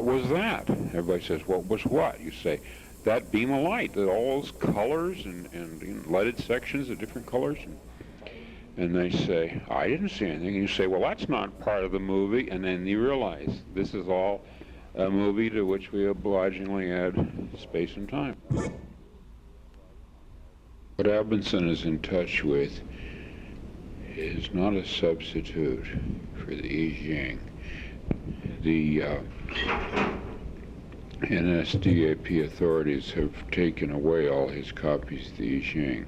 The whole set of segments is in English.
was that? Everybody says, what was what? You say, that beam of light, that all those colors and you know, lighted sections of different colors. And they say, I didn't see anything. And you say, well, that's not part of the movie. And then you realize this is all a movie to which we obligingly add space and time. What Albinson is in touch with is not a substitute for the I Ching. The NSDAP authorities have taken away all his copies of the I Ching,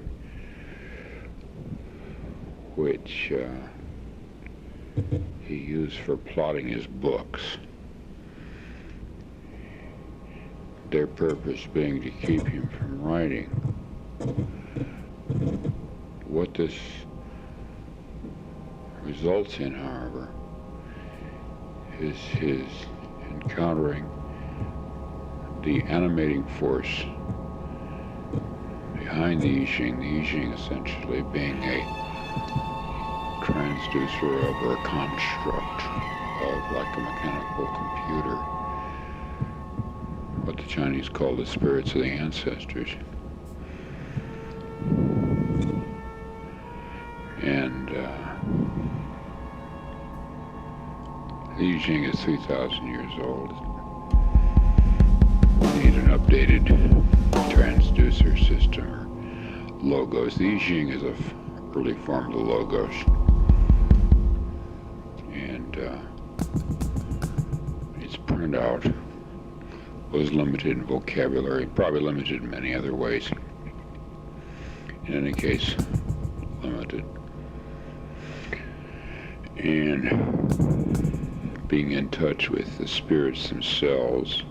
which he used for plotting his books. Their purpose being to keep him from writing. What this results in, however, is his encountering the animating force behind the I Ching. The I Ching essentially being a transducer of, or a construct of, like a mechanical computer, what the Chinese call the spirits of the ancestors. And the I Ching is 3,000 years old. We need an updated transducer system or logos. The I Ching is a early form of the logos. And its printout was limited in vocabulary, probably limited in many other ways. In any case, limited. And being in touch with the spirits themselves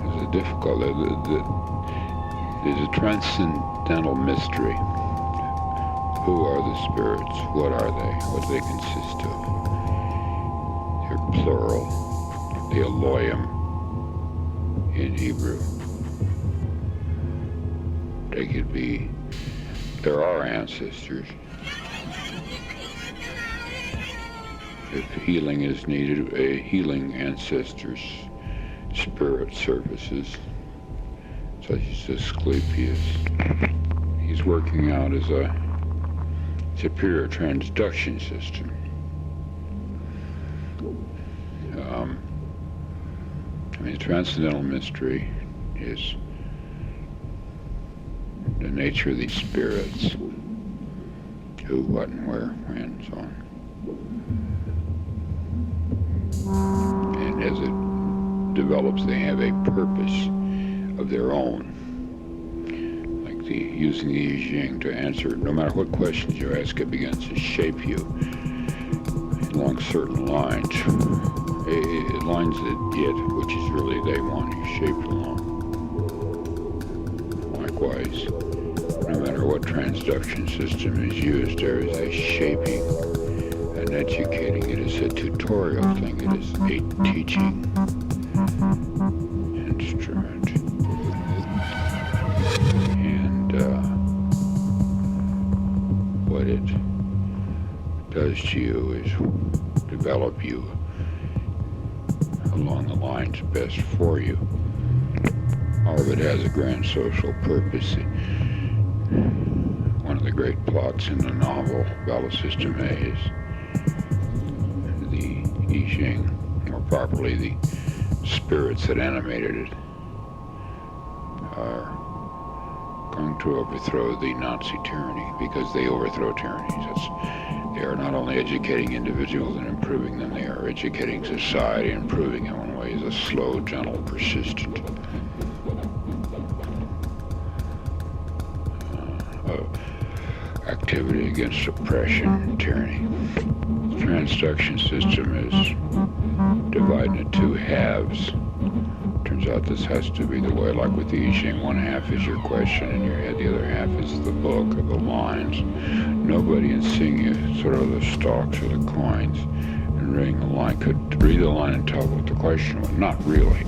is a difficult, there's a transcendental mystery. Who are the spirits? What are they? What do they consist of? They're plural, the Elohim in Hebrew. They could be, there are ancestors. If healing is needed, a healing ancestor's spirit surfaces, such as Asclepius. He's working out as a superior transduction system. I mean, transcendental mystery is the nature of these spirits, who, what, and where, when, and so on. And as it develops, they have a purpose of their own. Like using the I Ching to answer, no matter what questions you ask, it begins to shape you along certain lines. Lines that it, which is really they want you shaped along. Likewise, no matter what transduction system is used, there is a shaping and educating. It is a tutorial thing. It is a teaching instrument. And what it does to you is develop you along the lines best for you. All of it has a grand social purpose. One of the great plots in the novel, Bella System A, is the I Ching, more properly the spirits that animated it, are going to overthrow the Nazi tyranny, because they overthrow tyrannies. They are not only educating individuals and improving them, they are educating society and improving it in ways of slow, gentle, persistent activity against oppression and tyranny. The transduction system is divided into two halves. Turns out this has to be the way, like with the I Ching, one half is your question in your head, the other half is the book or the lines. Nobody in seeing you, sort of the stalks or the coins, and reading the line could read the line and tell what the question was. Not really.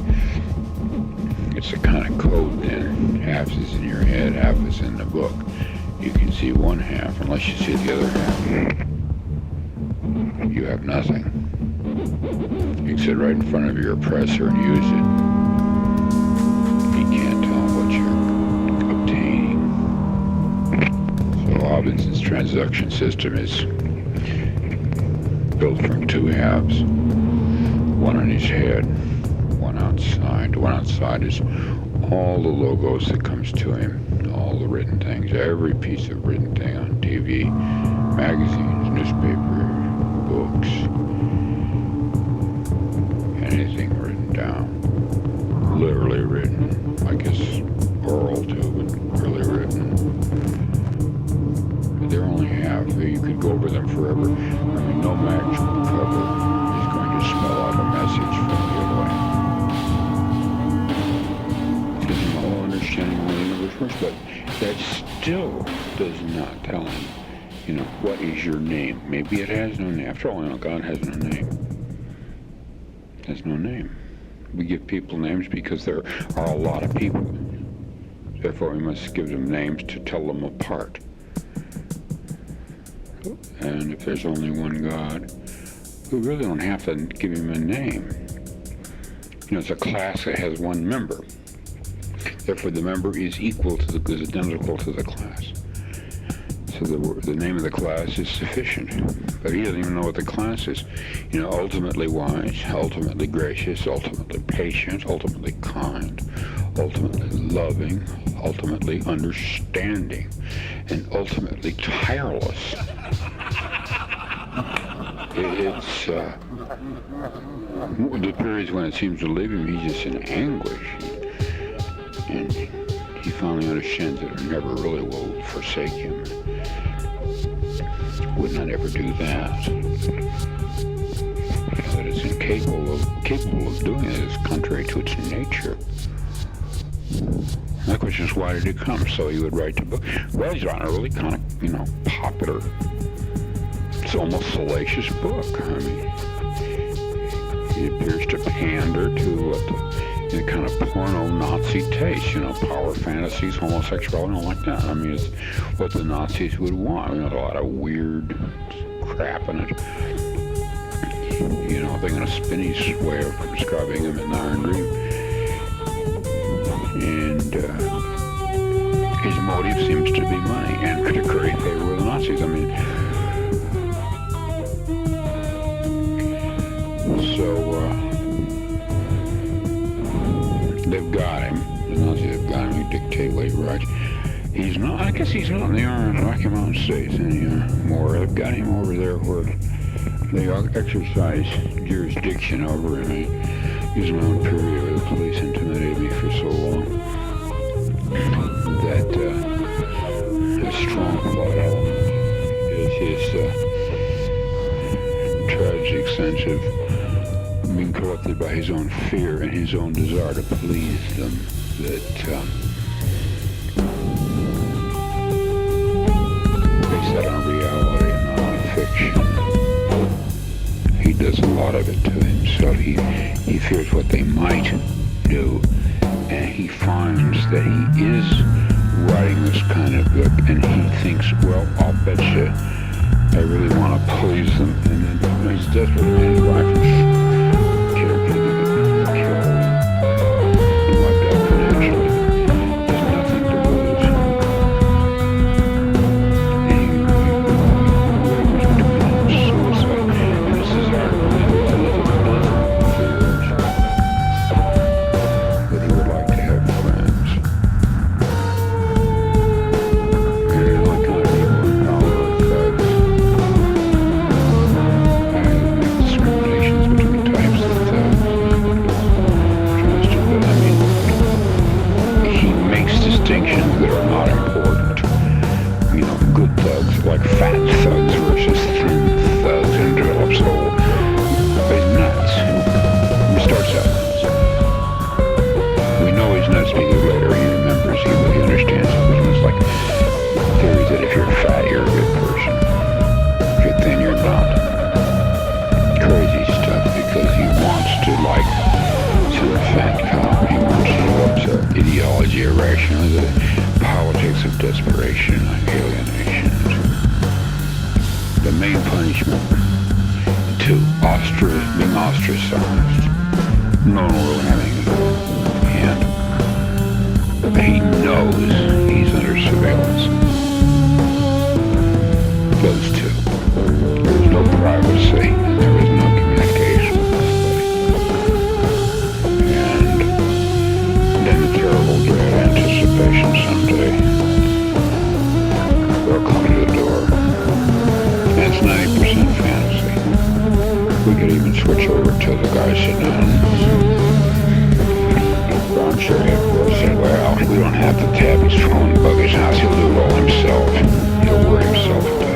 It's a kind of code then. Half is in your head, half is in the book. You can see one half unless you see the other half. you have nothing. You can sit right in front of your oppressor and use it. He can't tell what you're obtaining. So Robinson's transaction system is built from two halves. One on his head, one outside. The one outside is all the logos that comes to him, all the written things, every piece of written thing on TV, magazines, newspaper, books, anything written down, literally written, I guess oral too, but really written. But they're only half. You could go over them forever. I mean, no magical cover is going to spell out a message from the other way. Because no understanding of the universe, but that still does not tell him, what is your name? Maybe it has no name. After all, God has no name. It has no name. We give people names because there are a lot of people. Therefore, we must give them names to tell them apart. And if there's only one God, we really don't have to give him a name. It's a class that has one member. Therefore, the member is identical to the class. So the name of the class is sufficient. But he doesn't even know what the class is. Ultimately wise, ultimately gracious, ultimately patient, ultimately kind, ultimately loving, ultimately understanding, and ultimately tireless. It's the periods when it seems to leave him, he's just in anguish. And he finally understands that it never really will forsake him. Would not ever do that. That it's incapable of doing it. It's contrary to its nature. My question is, why did it come? So he would write the book. Well, he's writing a really kind of, popular, it's almost salacious book. I mean, he appears to pander to the kind of porno Nazi taste, power fantasies, homosexuality, all like that. I mean, it's what the Nazis would want. There's a lot of weird crap in it. They're going to spin his way of describing him in the Iron Dream. And his motive seems to be money and to curry favor with the Nazis. I mean, they've got him. The Nazis have got him. He dictate what he writes. He's not. I guess he's not in the Rocky Mountain States anymore. They've got him over there where they exercise jurisdiction over him. He's my own period where the police intimidated me for so long that his strong plot element is his tragic sense of being corrupted by his own fear and his own desire to please them, that based that on reality and not on fiction. He does a lot of it to himself. He fears what they might do, and he finds that he is writing this kind of book, and he thinks, well, I'll bet you I really want to please them, and then he's desperate in his life and desperation and alienation. The main punishment being ostracized. No one really having a hand. He knows he's under surveillance. Those two. There was no privacy, and there was no communication with anybody. And then the terrible dread anticipation someday they'll come to the door. And it's 90% fantasy. We could even switch over to the guy sitting down. I'm sure he'll say, well, we don't have to tap his phone and bug his house. He'll do it all himself. He'll worry himself to death.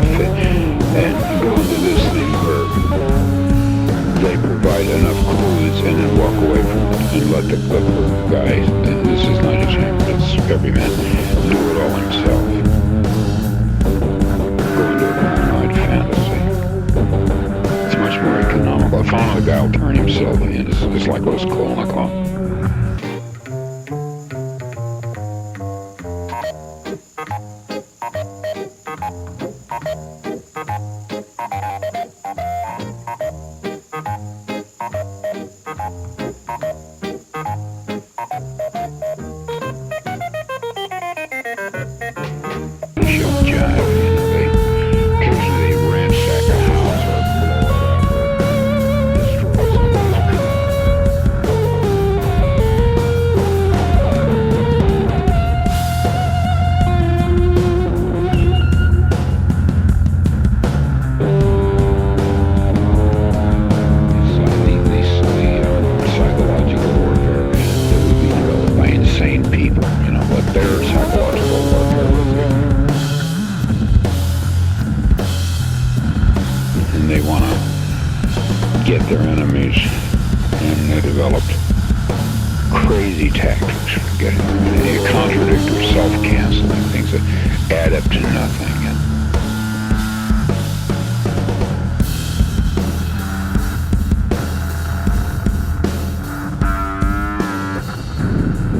And go into this thing where they provide enough clues and then walk away from it and let the guy, and this is not just him, it's every man, do it all himself. Go into a paranoid fantasy. It's much more economical. If only the guy will turn himself in, it's like what's called on the clock.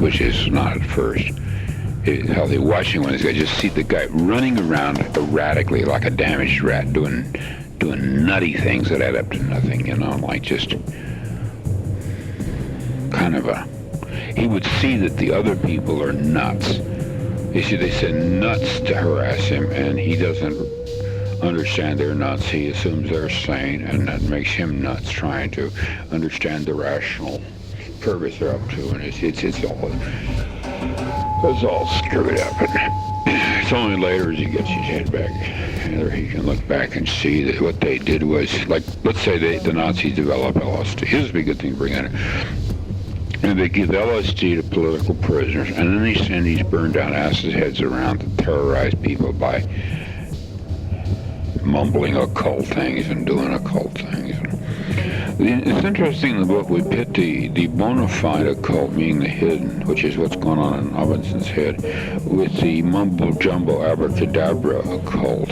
Which is not at first. How they're watching one of these guys, just see the guy running around erratically like a damaged rat, doing nutty things that add up to nothing, like just kind of he would see that the other people are nuts. You see, they said nuts to harass him, and he doesn't understand they're nuts. He assumes they're sane, and that makes him nuts, trying to understand the rational purpose they're up to, and it's all screwed up. And it's only later as he gets his head back, and he can look back and see that what they did was, like, let's say the Nazis develop LSD. This would be a good thing to bring in. And they give LSD to political prisoners, and then they send these burned down asses' heads around to terrorize people by mumbling occult things and doing occult things. It's interesting in the book we pit the bona fide occult, meaning the hidden, which is what's going on in Robinson's head, with the mumbo-jumbo abracadabra occult,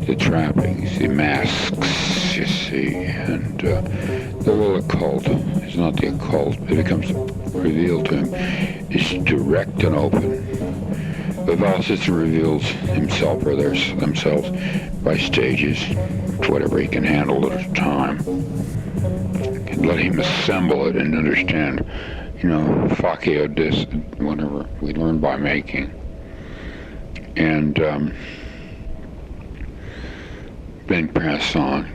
the trappings, the masks, you see, and the real occult is not the occult. It becomes revealed to him. It's direct and open. But Valsitzer reveals himself or themselves by stages, whatever he can handle at a time. And let him assemble it and understand, faccio dis, whatever we learn by making. And then pass on.